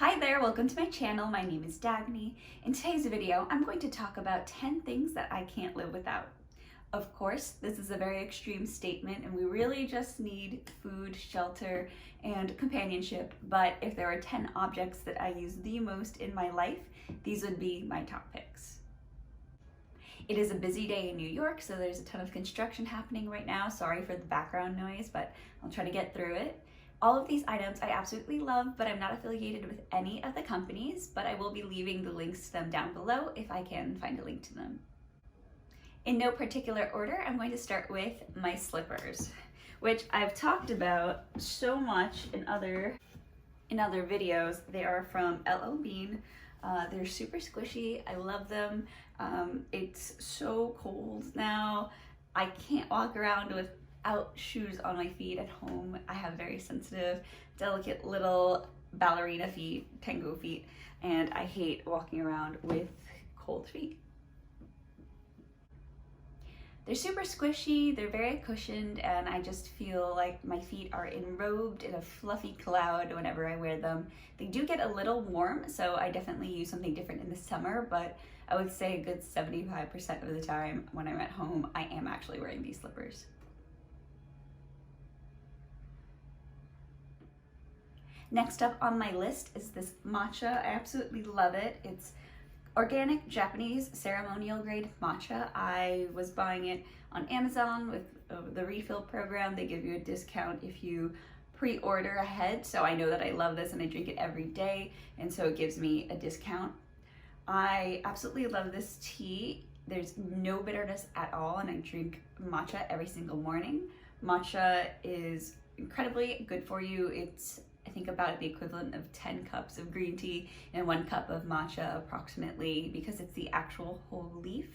Hi there, welcome to my channel. My name is Dagny. In today's video, I'm going to talk about 10 things that I can't live without. Of course, this is a very extreme statement and we really just need food, shelter, and companionship. But if there are 10 objects that I use the most in my life, these would be my top picks. It is a busy day in New York, so there's a ton of construction happening right now. Sorry for the background noise, but I'll try to get through it. All of these items I absolutely love, but I'm not affiliated with any of the companies, but I will be leaving the links to them down below if I can find a link to them. In no particular order, I'm going to start with my slippers, which I've talked about so much in other videos. They are from LL Bean. They're super squishy. I love them. It's so cold now. I can't walk around without shoes on my feet at home. I have very sensitive, delicate little ballerina feet, tango feet, and I hate walking around with cold feet. They're super squishy, they're very cushioned, and I just feel like my feet are enrobed in a fluffy cloud whenever I wear them. They do get a little warm, so I definitely use something different in the summer, but I would say a good 75% of the time when I'm at home, I am actually wearing these slippers. Next up on my list is this matcha. I absolutely love it. It's organic Japanese ceremonial grade matcha. I was buying it on Amazon with the refill program. They give you a discount if you pre-order ahead. So I know that I love this and I drink it every day, and so it gives me a discount. I absolutely love this tea. There's no bitterness at all, and I drink matcha every single morning. Matcha is incredibly good for you. It's I think about the equivalent of 10 cups of green tea and 1 cup of matcha approximately, because it's the actual whole leaf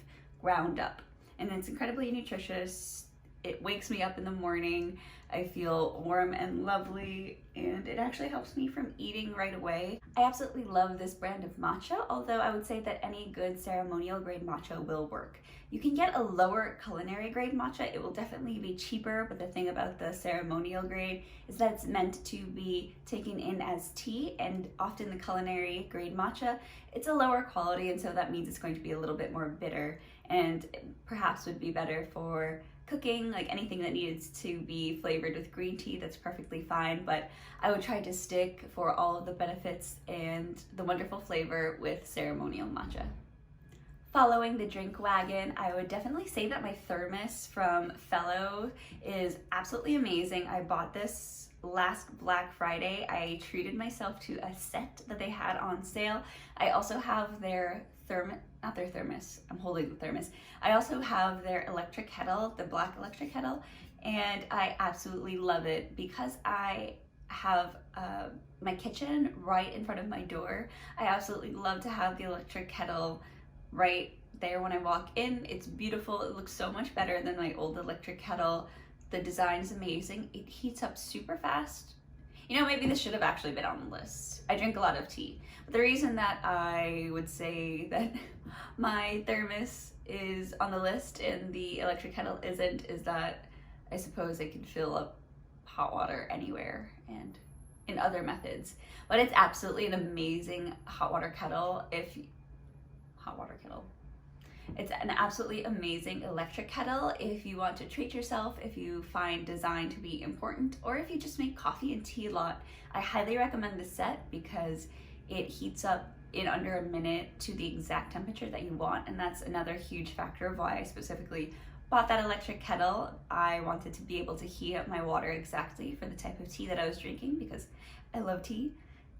ground up. And it's incredibly nutritious. It wakes me up in the morning. I feel warm and lovely, and it actually helps me from eating right away. I absolutely love this brand of matcha, although I would say that any good ceremonial grade matcha will work. You can get a lower culinary grade matcha. It will definitely be cheaper, but the thing about the ceremonial grade is that it's meant to be taken in as tea, and often the culinary grade matcha, it's a lower quality, and so that means it's going to be a little bit more bitter and perhaps would be better for cooking, like anything that needs to be flavored with green tea, that's perfectly fine, but I would try to stick for all of the benefits and the wonderful flavor with ceremonial matcha. Following the drink wagon, I would definitely say that my thermos from Fellow is absolutely amazing. I bought this last Black Friday. I treated myself to a set that they had on sale. I also have their thermos, I'm holding the thermos. I also have their electric kettle, the black electric kettle, and I absolutely love it because I have my kitchen right in front of my door. I absolutely love to have the electric kettle right there when I walk in. It's beautiful. It looks so much better than my old electric kettle. The design is amazing. It heats up super fast. You know, maybe this should have actually been on the list. I drink a lot of tea. But the reason that I would say that my thermos is on the list and the electric kettle isn't is that I suppose I can fill up hot water anywhere and in other methods. But it's absolutely an amazing hot water kettle. It's an absolutely amazing electric kettle if you want to treat yourself, if you find design to be important, or if you just make coffee and tea a lot. I highly recommend this set because it heats up in under a minute to the exact temperature that you want, and that's another huge factor of why I specifically bought that electric kettle. I wanted to be able to heat up my water exactly for the type of tea that I was drinking because I love tea,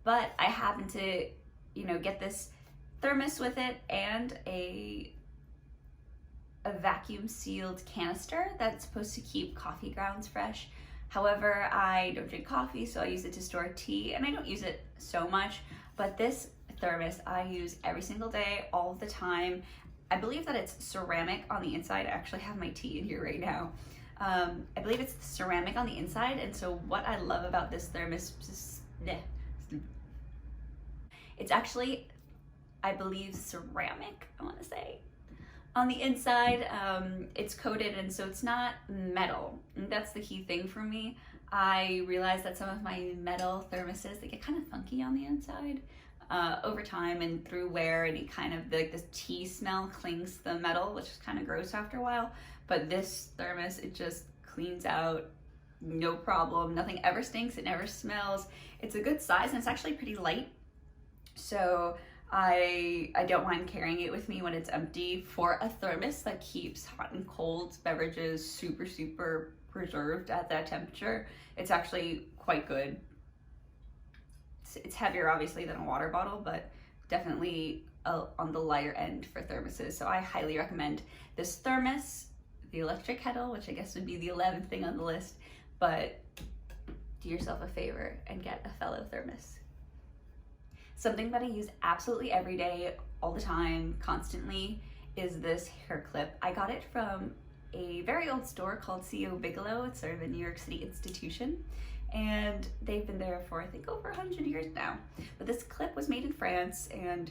but I happened to, get this thermos with it and a vacuum sealed canister that's supposed to keep coffee grounds fresh. However, I don't drink coffee, so I use it to store tea, and I don't use it so much, but this thermos I use every single day, all the time. I believe that it's ceramic on the inside. I actually have my tea in here right now. I believe it's ceramic on the inside, and so what I love about this thermos, it's actually, I believe, ceramic, I want to say. On the inside, it's coated, and so it's not metal. And that's the key thing for me. I realized that some of my metal thermoses, they get kind of funky on the inside over time and through wear, and it kind of, like, this tea smell clings to the metal, which is kind of gross after a while. But this thermos, it just cleans out, no problem. Nothing ever stinks, it never smells. It's a good size, and it's actually pretty light. So I don't mind carrying it with me when it's empty. For a thermos that keeps hot and cold beverages super preserved at that temperature, it's actually quite good. It's heavier obviously than a water bottle, but definitely on the lighter end for thermoses. So I highly recommend this thermos, the electric kettle, which I guess would be the 11th thing on the list, but do yourself a favor and get a fellow thermos. Something that I use absolutely every day, all the time, constantly, is this hair clip. I got it from a very old store called CO Bigelow. It's sort of a New York City institution, and they've been there for I think over 100 years now. But this clip was made in France, and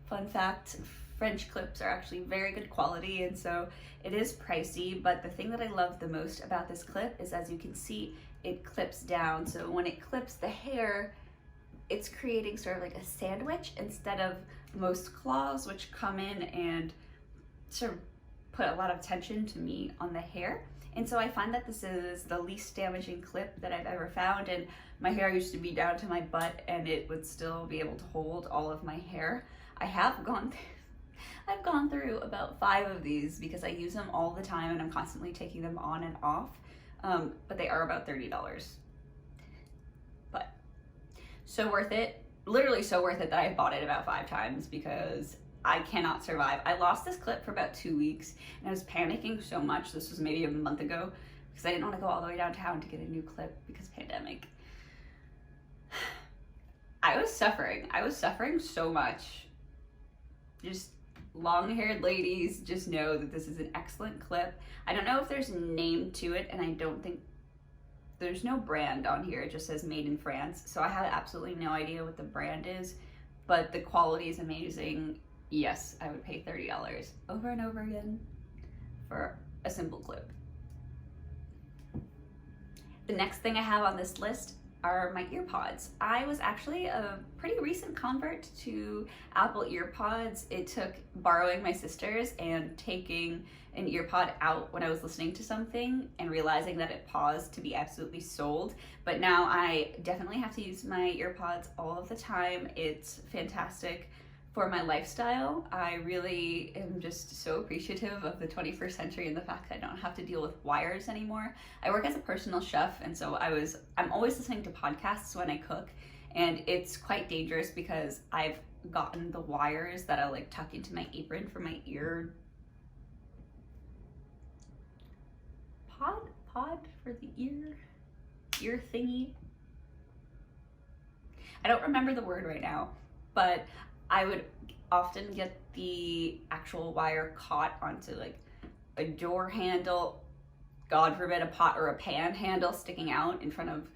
fun fact, French clips are actually very good quality, and so it is pricey. But the thing that I love the most about this clip is, as you can see, it clips down. So when it clips the hair, it's creating sort of like a sandwich instead of most claws, which come in and sort of put a lot of tension to me on the hair. And so I find that this is the least damaging clip that I've ever found. And my hair used to be down to my butt, and it would still be able to hold all of my hair. I've gone through about 5 of these because I use them all the time, and I'm constantly taking them on and off. But they are about $30. But so worth it, literally so worth it that I bought it about 5 times because I cannot survive. I lost this clip for about 2 weeks, and I was panicking so much. This was maybe a month ago because I didn't want to go all the way downtown to get a new clip because pandemic. I was suffering so much. Just long-haired ladies, just know that this is an excellent clip. I don't know if there's a name to it, and I don't think there's no brand on here. It just says made in France, so I have absolutely no idea what the brand is, but the quality is amazing. Yes, I would pay $30 over and over again for a simple clip. The next thing I have on this list are my earpods. I was actually a pretty recent convert to Apple earpods. It took borrowing my sister's and taking an earpod out when I was listening to something and realizing that it paused to be absolutely sold. But now I definitely have to use my earpods all of the time. It's fantastic for my lifestyle. I really am just so appreciative of the 21st century and the fact that I don't have to deal with wires anymore. I work as a personal chef, and so I'm always listening to podcasts when I cook, and it's quite dangerous because I've gotten the wires that I like tuck into my apron for my ear pod for the ear thingy. I don't remember the word right now, but I would often get the actual wire caught onto like a door handle, God forbid a pot or a pan handle sticking out in front of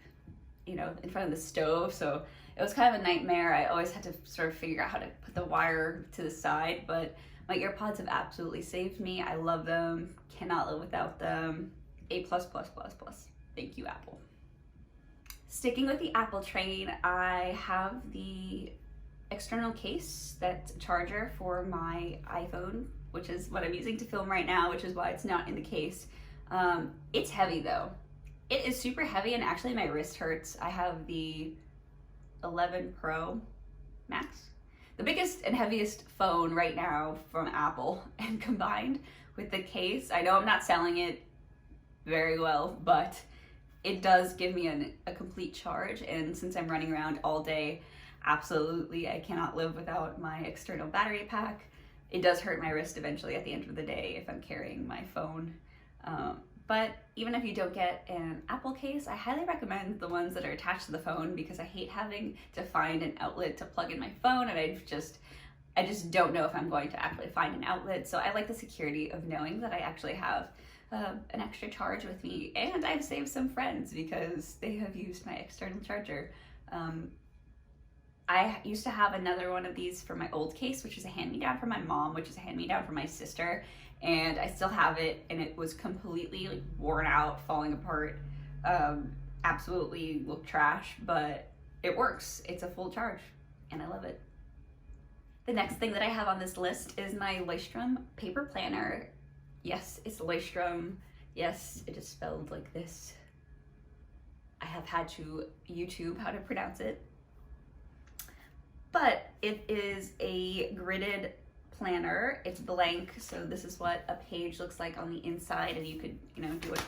the stove. So it was kind of a nightmare. I always had to sort of figure out how to put the wire to the side, but my earpods have absolutely saved me. I love them, cannot live without them. A++++. Thank you, Apple. Sticking with the Apple train, I have the external case, that's a charger for my iPhone, which is what I'm using to film right now, which is why it's not in the case. It's heavy though. It is super heavy, and actually my wrist hurts. I have the 11 Pro Max, the biggest and heaviest phone right now from Apple, and combined with the case, I know I'm not selling it very well, but it does give me a complete charge, and since I'm running around all day, absolutely I cannot live without my external battery pack. It does hurt my wrist eventually at the end of the day if I'm carrying my phone. But even if you don't get an Apple case, I highly recommend the ones that are attached to the phone, because I hate having to find an outlet to plug in my phone, and I just don't know if I'm going to actually find an outlet. So I like the security of knowing that I actually have an extra charge with me, and I've saved some friends because they have used my external charger. I used to have another one of these for my old case, which is a hand-me-down from my mom, which is a hand-me-down from my sister, and I still have it, and it was completely like worn out, falling apart absolutely look trash, but it works. It's a full charge and I love it. The next thing that I have on this list is my Leuchtturm paper planner. Yes, it's Leuchtturm. Yes, it is spelled like this. I have had to YouTube how to pronounce it. But it is a gridded planner. It's blank, so this is what a page looks like on the inside, and you could, you know, do it.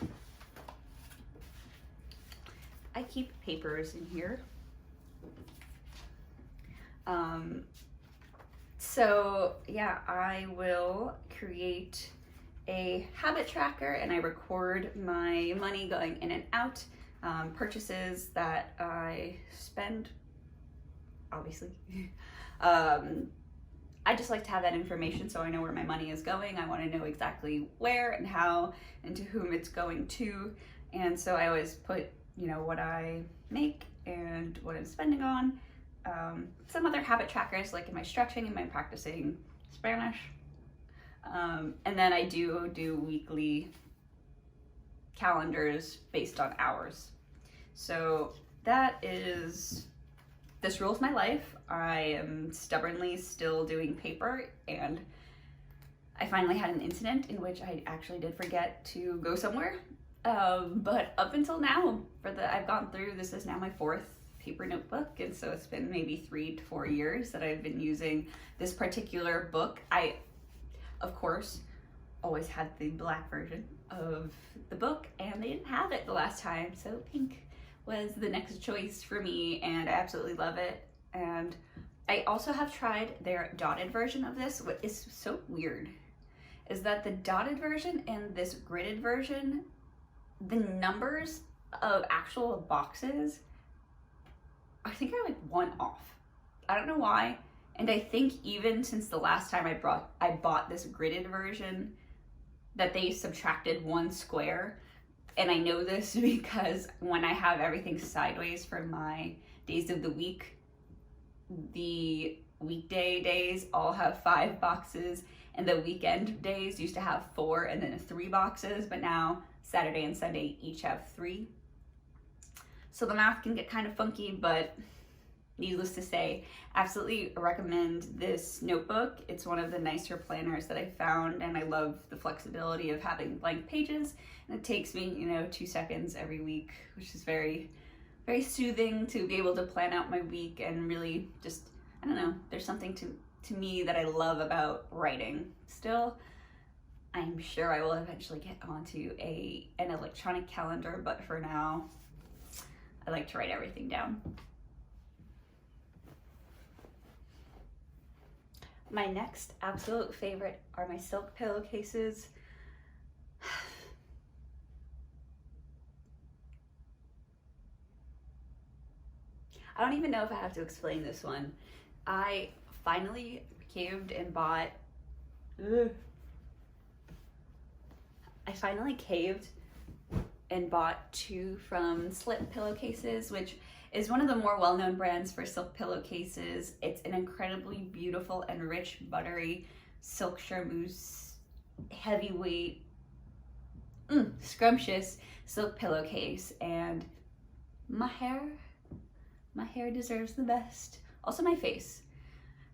I keep papers in here. So yeah, I will create a habit tracker and I record my money going in and out, purchases that I spend, obviously. I just like to have that information so I know where my money is going. I want to know exactly where and how and to whom it's going to. And so I always put, you know, what I make and what I'm spending on. Some other habit trackers, like am I stretching, am I practicing Spanish? And then I do weekly calendars based on hours. So this rules my life. I am stubbornly still doing paper, and I finally had an incident in which I actually did forget to go somewhere. But up until now, I've gone through, this is now my 4th paper notebook, and so it's been maybe 3 to 4 years that I've been using this particular book. I, of course, always had the black version of the book, and they didn't have it the last time, so pink was the next choice for me, and I absolutely love it. And I also have tried their dotted version of this. What is so weird is that the dotted version and this gridded version, the numbers of actual boxes, I think are like 1 off. I don't know why. And I think even since the last time I bought this gridded version, that they subtracted 1 square. And I know this because when I have everything sideways for my days of the week, the weekday days all have 5 boxes, and the weekend days used to have 4 and then 3 boxes, but now Saturday and Sunday each have 3. So the math can get kind of funky, but needless to say, absolutely recommend this notebook. It's one of the nicer planners that I found, and I love the flexibility of having blank pages. And it takes me, you know, 2 seconds every week, which is very, very soothing to be able to plan out my week and really just, I don't know, there's something to me that I love about writing. Still, I'm sure I will eventually get onto an electronic calendar, but for now, I like to write everything down. My next absolute favorite are my silk pillowcases. I don't even know if I have to explain this one. I finally caved and bought, bought 2 from Slip Pillowcases, which is one of the more well-known brands for silk pillowcases. It's an incredibly beautiful and rich, buttery silk charmeuse, heavyweight, scrumptious silk pillowcase, and my hair deserves the best. Also my face.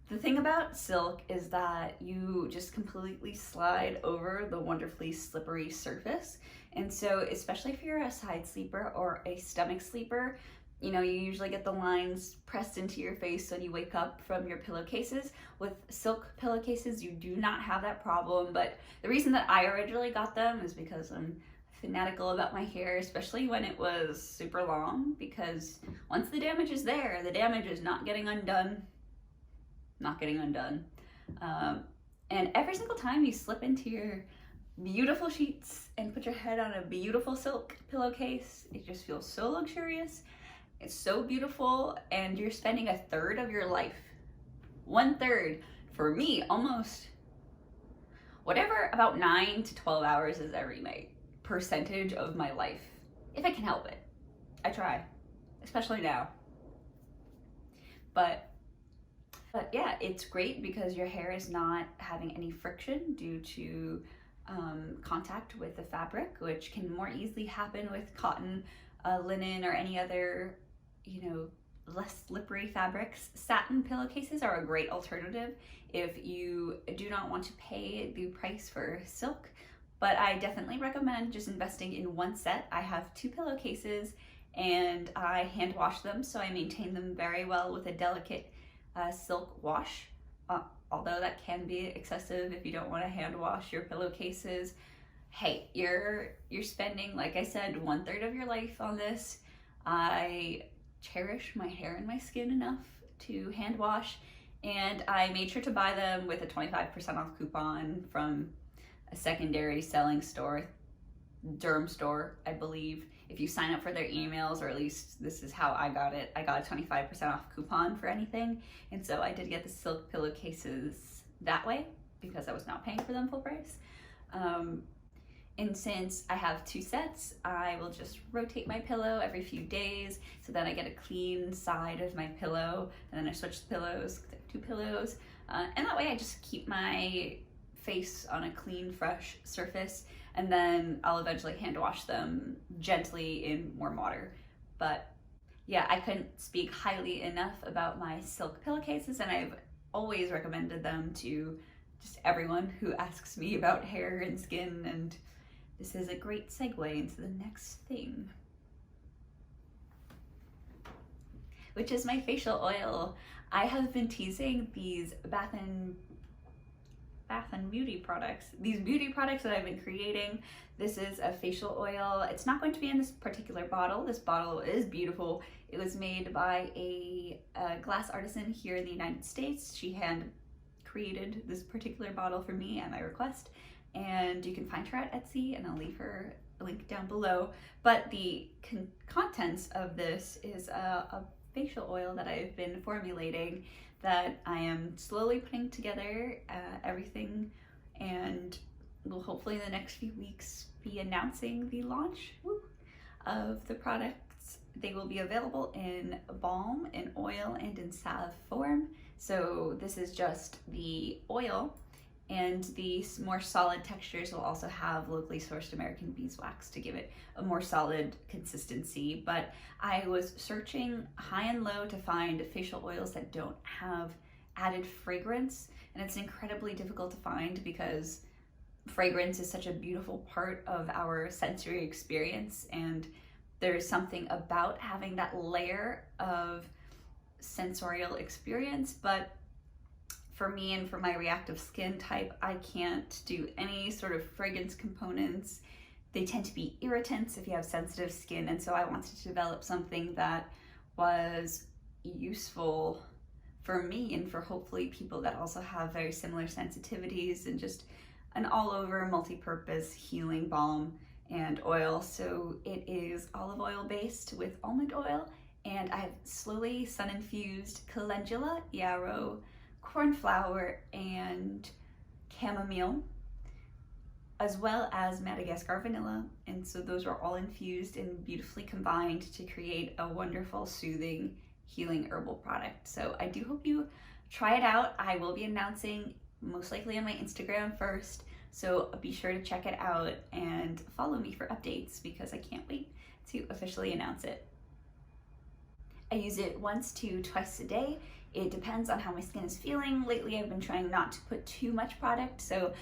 The thing about silk is that you just completely slide over the wonderfully slippery surface. And so, especially if you're a side sleeper or a stomach sleeper, you know, you usually get the lines pressed into your face when you wake up from your pillowcases. With silk pillowcases, you do not have that problem. But the reason that I originally got them is because I'm fanatical about my hair, especially when it was super long, because once the damage is there, the damage is not getting undone. And every single time you slip into your beautiful sheets and put your head on a beautiful silk pillowcase, it just feels so luxurious. It's so beautiful, and you're spending 1/3 of your life, 1/3, for me, almost whatever, about 9 to 12 hours is every night, percentage of my life, if I can help it. I try, especially now. But yeah, it's great because your hair is not having any friction due to contact with the fabric, which can more easily happen with cotton linen or any other, you know, less slippery fabrics, satin pillowcases are a great alternative if you do not want to pay the price for silk. But I definitely recommend just investing in one set. I have 2 pillowcases and I hand wash them, so I maintain them very well with a delicate silk wash. Although that can be excessive if you don't want to hand wash your pillowcases. Hey, you're spending, like I said, 1/3 of your life on this. I cherish my hair and my skin enough to hand wash, and I made sure to buy them with a 25% off coupon from a secondary selling store, derm store, I believe. If you sign up for their emails, or at least this is how I got it, I got a 25% off coupon for anything. And so I did get the silk pillowcases that way because I was not paying for them full price. And since I have 2 sets, I will just rotate my pillow every few days. So then I get a clean side of my pillow, and then I switch the pillows, 2 pillows. And that way I just keep my face on a clean, fresh surface, and then I'll eventually hand wash them gently in warm water. But yeah, I couldn't speak highly enough about my silk pillowcases, and I've always recommended them to just everyone who asks me about hair and skin, and this is a great segue into the next thing, which is my facial oil. I have been teasing these Bath and Beauty products, these beauty products that I've been creating. This is a facial oil. It's not going to be in this particular bottle. This bottle is beautiful. It was made by a glass artisan here in the United States. She hand created this particular bottle for me at my request, and you can find her at Etsy, and I'll leave her a link down below. But the contents of this is a facial oil that I've been formulating, that I am slowly putting together everything, and will hopefully in the next few weeks be announcing the launch of the products. They will be available in balm, in oil, and in salve form. So this is just the oil, and the more solid textures will also have locally sourced American beeswax to give it a more solid consistency. But I was searching high and low to find facial oils that don't have added fragrance, and it's incredibly difficult to find because fragrance is such a beautiful part of our sensory experience, and there's something about having that layer of sensorial experience. But for me and for my reactive skin type, I can't do any sort of fragrance components. They tend to be irritants if you have sensitive skin, and so I wanted to develop something that was useful for me and for hopefully people that also have very similar sensitivities, and just an all-over multi-purpose healing balm and oil. So it is olive oil based with almond oil, and I've slowly sun-infused calendula, yarrow, cornflower, and chamomile, as well as Madagascar vanilla. And so those are all infused and beautifully combined to create a wonderful, soothing, healing herbal product. So I do hope you try it out. I will be announcing most likely on my Instagram first, so be sure to check it out and follow me for updates, because I can't wait to officially announce it. I use it once to twice a day. It depends on how my skin is feeling. Lately, I've been trying not to put too much product, so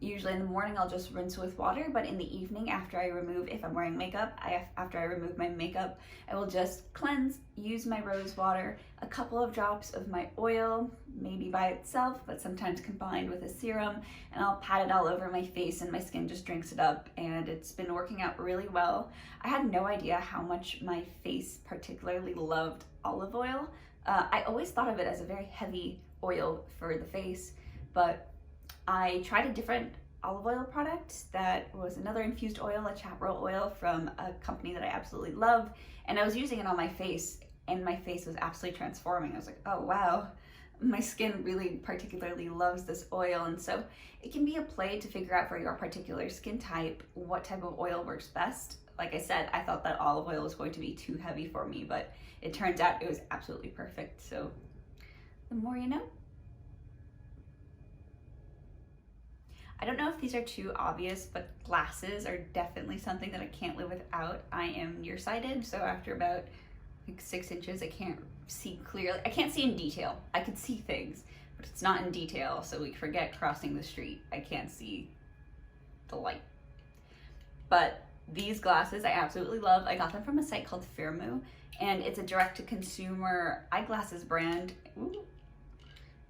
usually in the morning I'll just rinse with water, but in the evening after I remove, if I'm wearing makeup, after I remove my makeup, I will just cleanse, use my rose water, a couple of drops of my oil, maybe by itself, but sometimes combined with a serum, and I'll pat it all over my face, and my skin just drinks it up, and it's been working out really well. I had no idea how much my face particularly loved olive oil. I always thought of it as a very heavy oil for the face, but I tried a different olive oil product that was another infused oil, a chaparral oil from a company that I absolutely love, and I was using it on my face, and my face was absolutely transforming. I was like, oh wow, my skin really particularly loves this oil. And so it can be a play to figure out for your particular skin type what type of oil works best. Like I said, I thought that olive oil was going to be too heavy for me, but it turns out it was absolutely perfect. So the more you know. I don't know if these are too obvious, but glasses are definitely something that I can't live without. I am nearsighted, so after about like 6 inches, I can't see clearly. I can't see in detail. I can see things, but it's not in detail, so we forget crossing the street. I can't see the light. But these glasses I absolutely love. I got them from a site called Firmoo, and it's a direct-to-consumer eyeglasses brand. Ooh.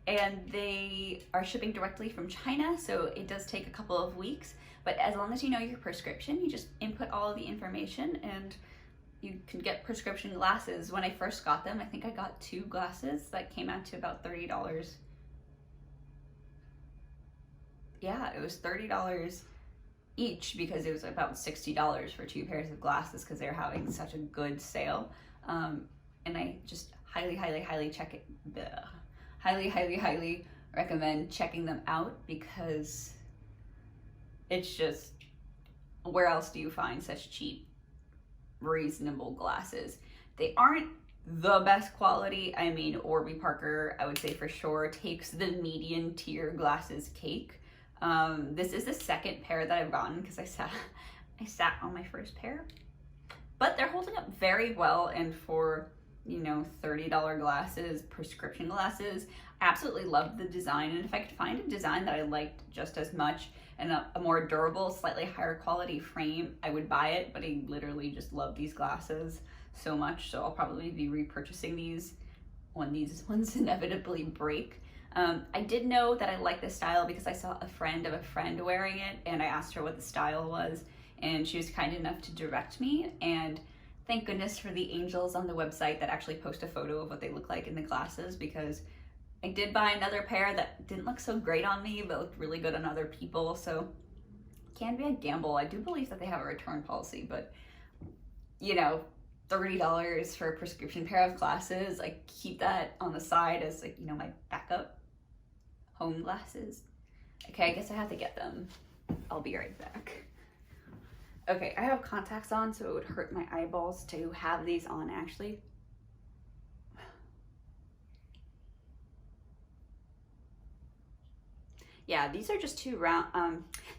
And they are shipping directly from China, so it does take a couple of weeks, but as long as you know your prescription, you just input all of the information and you can get prescription glasses. When I first got them, I think I got 2 glasses that came out to about $30. Yeah, it was $30 each because it was about $60 for 2 pairs of glasses because they're having such a good sale. And I just highly recommend checking them out because it's just, where else do you find such cheap, reasonable glasses? They aren't the best quality. I mean, Warby Parker, I would say for sure, takes the median tier glasses cake. This is the second pair that I've gotten because I sat on my first pair, but they're holding up very well, and for, you know, $30 glasses, prescription glasses, I absolutely love the design. And if I could find a design that I liked just as much and a more durable, slightly higher quality frame, I would buy it. But I literally just love these glasses so much, so I'll probably be repurchasing these when these ones inevitably break. I did know that I like this style because I saw a friend of a friend wearing it, and I asked her what the style was, and she was kind enough to direct me. And thank goodness for the angels on the website that actually post a photo of what they look like in the glasses, because I did buy another pair that didn't look so great on me but looked really good on other people, so it can be a gamble. I do believe that they have a return policy, but you know, $30 for a prescription pair of glasses, I keep that on the side as, like, you know, my backup home glasses. Okay, I guess I have to get them. I'll be right back. Okay, I have contacts on, so it would hurt my eyeballs to have these on, actually. Yeah, these are just too round.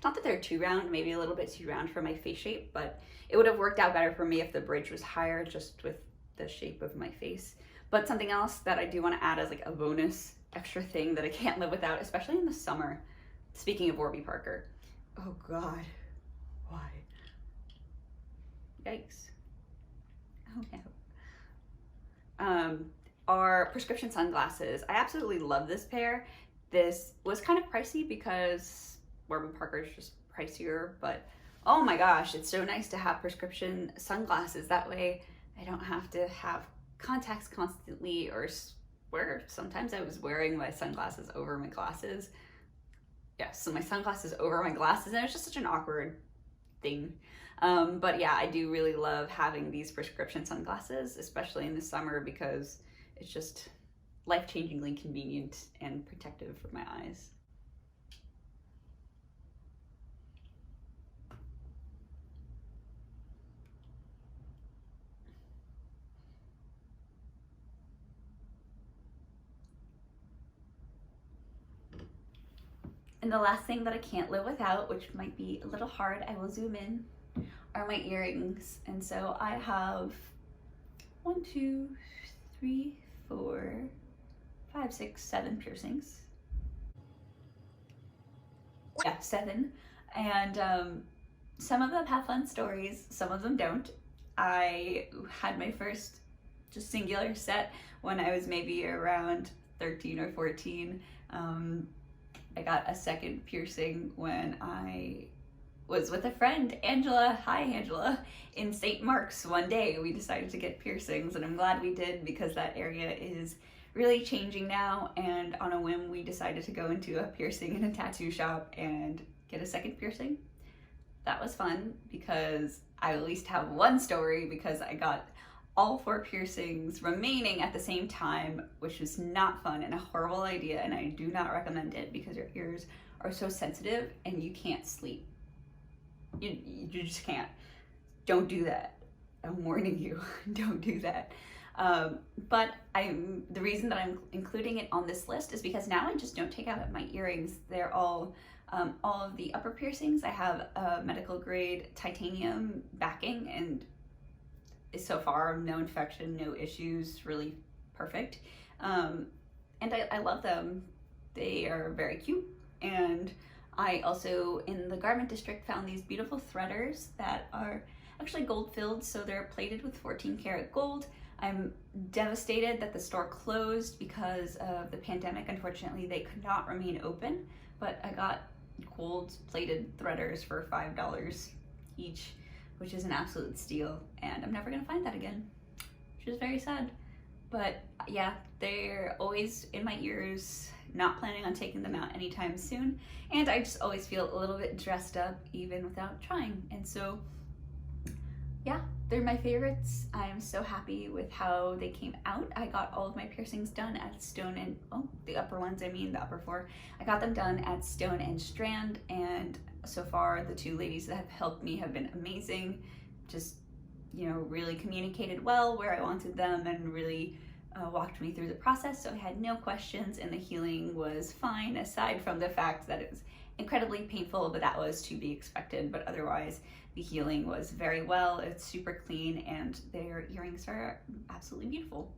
Not that they're too round, maybe a little bit too round for my face shape, but it would have worked out better for me if the bridge was higher, just with the shape of my face. But something else that I do want to add as like a bonus extra thing that I can't live without, especially in the summer. Speaking of Warby Parker. Oh God, why? Yikes. Oh no. Are prescription sunglasses. I absolutely love this pair. This was kind of pricey because Warby Parker is just pricier, but oh my gosh, it's so nice to have prescription sunglasses. That way I don't have to have contacts constantly, or where sometimes I was wearing my sunglasses over my glasses. Yeah, so my sunglasses over my glasses, and it was just such an awkward thing. But yeah, I do really love having these prescription sunglasses, especially in the summer, because it's just life-changingly convenient and protective for my eyes. And the last thing that I can't live without, which might be a little hard, I will zoom in, are my earrings. And so I have 1, 2, 3, 4, 5, 6, 7 piercings. Yeah, 7. And some of them have fun stories, some of them don't. I had my first just singular set when I was maybe around 13 or 14. I got a second piercing when I was with a friend, Angela. Hi, Angela. In St. Mark's one day, we decided to get piercings, and I'm glad we did because that area is really changing now. And on a whim, we decided to go into a piercing and a tattoo shop and get a second piercing. That was fun because I at least have one story, because I got all 4 piercings remaining at the same time, which is not fun and a horrible idea, and I do not recommend it because your ears are so sensitive and you can't sleep. You just can't. Don't do that. I'm warning you, don't do that. But the reason that I'm including it on this list is because now I just don't take out my earrings. They're all All of the upper piercings, I have a medical grade titanium backing, and so far no infection, no issues, really perfect. And I love them. They are very cute. And I also, in the garment district, found these beautiful threaders that are actually gold filled, so they're plated with 14 karat gold. I'm devastated that the store closed because of the pandemic. Unfortunately, they could not remain open, but I got gold plated threaders for $5 each, which is an absolute steal, and I'm never gonna find that again, which is very sad. But yeah, they're always in my ears, not planning on taking them out anytime soon, and I just always feel a little bit dressed up even without trying. And so yeah, they're my favorites. I am so happy with how they came out. I got all of my piercings done at Stone and, oh, the upper ones, I mean the upper four. I got them done at Stone and Strand, and so far the two ladies that have helped me have been amazing. Just, you know, really communicated well where I wanted them and really walked me through the process, so I had no questions, and the healing was fine, aside from the fact that it was incredibly painful, but that was to be expected. But otherwise, the healing was very well. It's super clean, and their earrings are absolutely beautiful.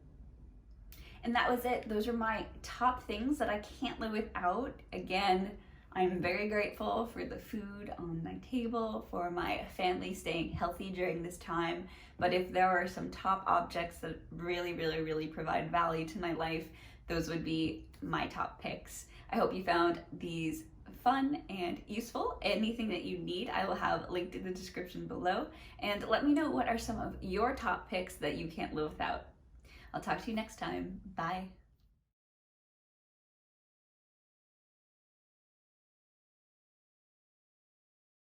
And that was it. Those are my top things that I can't live without. Again, I'm very grateful for the food on my table, for my family staying healthy during this time. But if there are some top objects that really, really, really provide value to my life, those would be my top picks. I hope you found these fun and useful. Anything that you need, I will have linked in the description below. And let me know what are some of your top picks that you can't live without. I'll talk to you next time. Bye.